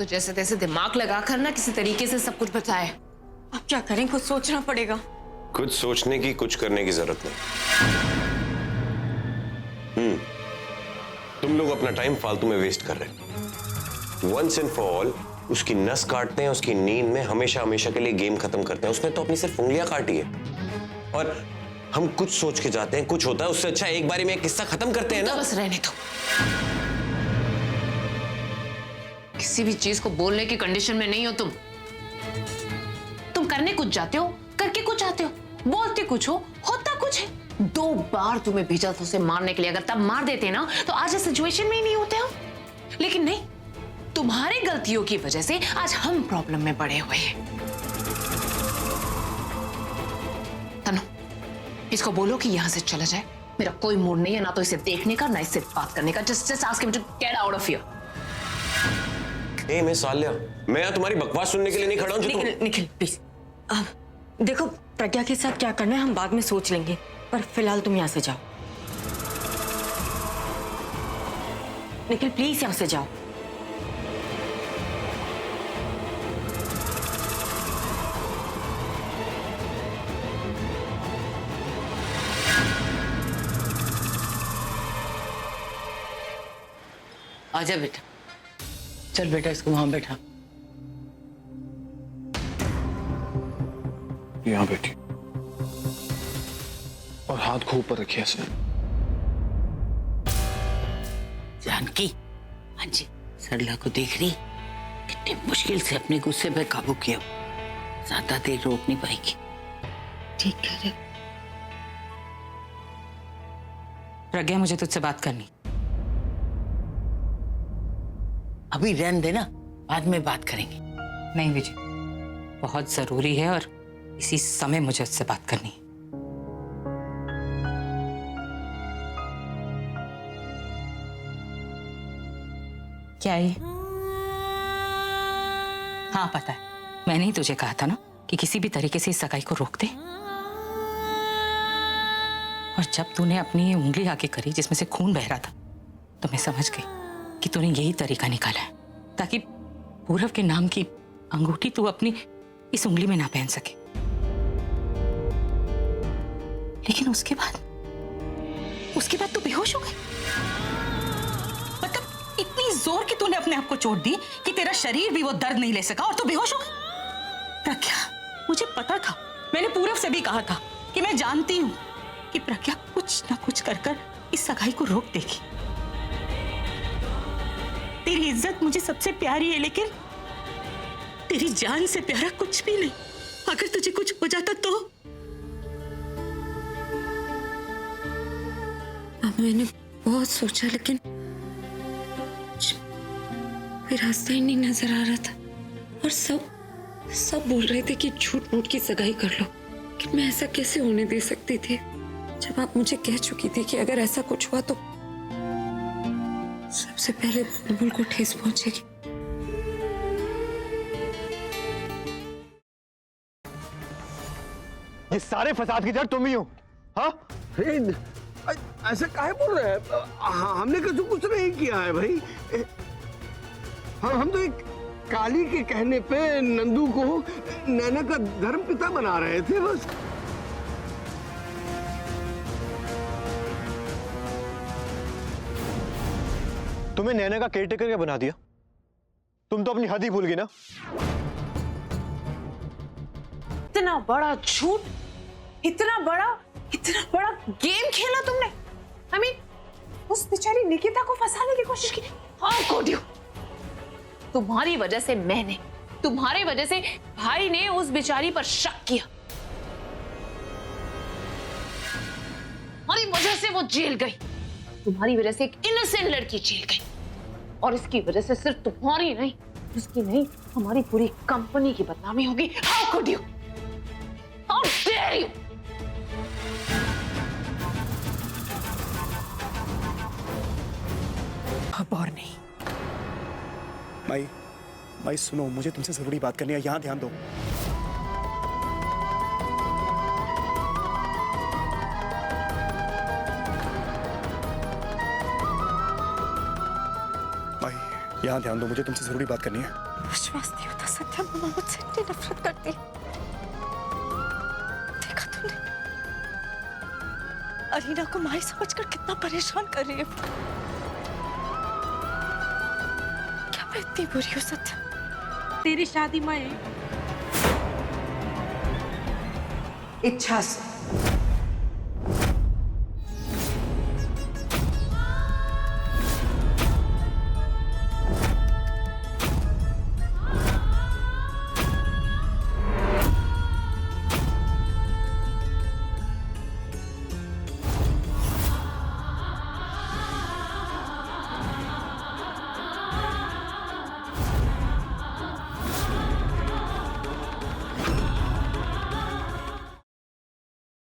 तो जैसे तैसे दिमाग लगाकर ना किसी तरीके से सब कुछ बताए। अब क्या करें, कुछ सोचना पड़ेगा। कुछ सोचने की, कुछ करने की जरूरत नहीं। तुम लोग अपना टाइम फालतू में वेस्ट कर रहे हो। वंस एंड फॉर ऑल उसकी नस काटते हैं, उसकी नींद में हमेशा हमेशा के लिए गेम खत्म करते हैं। उसने तो अपनी सिर्फ उंगलियां काटी है और हम कुछ सोच के जाते हैं, कुछ होता है। उससे अच्छा एक बारी में एक किस्सा खत्म करते हैं ना। बस रहने दो। किसी भी चीज को बोलने की कंडीशन में नहीं हो तुम। तुम करने कुछ जाते हो, करके कुछ आते हो, बोलते कुछ हो, होता कुछ है। 2 बार तुम्हें भेजा था उसे मारने के लिए, अगर तब मार देते ना तो आज इस सिचुएशन में ही नहीं होते हम। लेकिन नहीं, तुम्हारी गलतियों की वजह से आज हम प्रॉब्लम में पड़े हुए हैं। तनु, इसको बोलो कि यहां से चला जाए। मेरा कोई मूड नहीं है ना तो इसे देखने का, ना इससे बात करने का। Just ask him to get out of here. ए मैं साल्या, मैं यहाँ तुम्हारी बकवास सुनने के लिए नहीं खड़ा हूँ। निखिल प्लीज, देखो प्रज्ञा के साथ क्या करना है हम बाद में सोच लेंगे, पर फिलहाल तुम यहाँ से जाओ। निखिल प्लीज यहाँ से जाओ। आजा बेटा, चल बेटा इसको वहां बैठा। यहाँ बैठी और हाथ को ऊपर रखिए ऐसे। जानकी, हाँ जी, सरला को देख रही, कितनी मुश्किल से अपने गुस्से पे काबू किया। ज्यादा देर रोक नहीं पाएगी। ठीक कह रहे। प्रज्ञा, मुझे तुझसे बात करनी। अभी रहने देना, बाद में बात करेंगे। नहीं विजय, बहुत जरूरी है और इसी समय मुझे उससे बात करनी है। क्या है? हाँ पता है, मैंने ही तुझे कहा था ना कि किसी भी तरीके से इस सगाई को रोक दे। और जब तूने अपनी ये उंगली आगे करी जिसमें से खून बह रहा था, तो मैं समझ गई कि तूने यही तरीका निकाला है ताकि पूरव के नाम की अंगूठी तू अपनी इस उंगली में ना पहन सके। लेकिन उसके बाद तू बेहोश हो गई। मतलब इतनी जोर की तूने अपने आप को चोट दी कि तेरा शरीर भी वो दर्द नहीं ले सका और तू बेहोश हो गई। प्रज्ञा, मुझे पता था, मैंने पूरव से भी कहा था कि मैं जानती हूं कि प्रज्ञा कुछ ना कुछ कर इस सगाई को रोक देगी। तेरी इज्जत मुझे सबसे प्यारी है, लेकिन तेरी जान से प्यारा कुछ भी नहीं। अगर तुझे कुछ हो जाता तो? अब मैंने बहुत सोचा, लेकिन कोई रास्ता ही नहीं नजर आ रहा था। और सब बोल रहे थे कि झूठ मूठ की सगाई कर लो, कि मैं ऐसा कैसे होने दे सकती थी, जब आप मुझे कह चुकी थी कि अगर ऐसा कुछ हुआ तो सबसे पहले बुलबुल को ठेस पहुंचेगी। ये सारे फसाद की जड़ तुम ही हो। हाँ, ऐसे काहे बोल रहे हैं? हमने कुछ नहीं किया है भाई। हम तो एक काली के कहने पे नंदू को नैना का धर्म पिता बना रहे थे बस। तुम्हें नैना का केयरटेकर क्या बना दिया? तुम तो अपनी हद ही भूल गई ना। इतना बड़ा झूठ, इतना बड़ा गेम खेला तुमने। I mean, उस बेचारी निकिता को फंसाने की कोशिश की। How could you? तुम्हारी वजह से मैंने, तुम्हारी वजह से भाई ने उस बेचारी पर शक किया। तुम्हारी वजह से वो जेल गई। तुम्हारी वजह से एक इनोसेंट लड़की जेल गई। और इसकी वजह से सिर्फ तुम्हारी नहीं, उसकी नहीं, हमारी पूरी कंपनी की बदनामी होगी। How could you? How dare you? अब और नहीं। माई सुनो, मुझे तुमसे जरूरी बात करनी है, यहाँ ध्यान दो। यहाँ ध्यान दो, मुझे तुमसे जरूरी बात करनी है। विश्वास नहीं होता सत्या, मामा मुझसे इतनी नफरत करती है। देखा तुमने अरीना को माई समझकर कितना परेशान कर रही है। क्या मैं इतनी बुरी हूँ सत्या? तेरी शादी मैं इच्छा से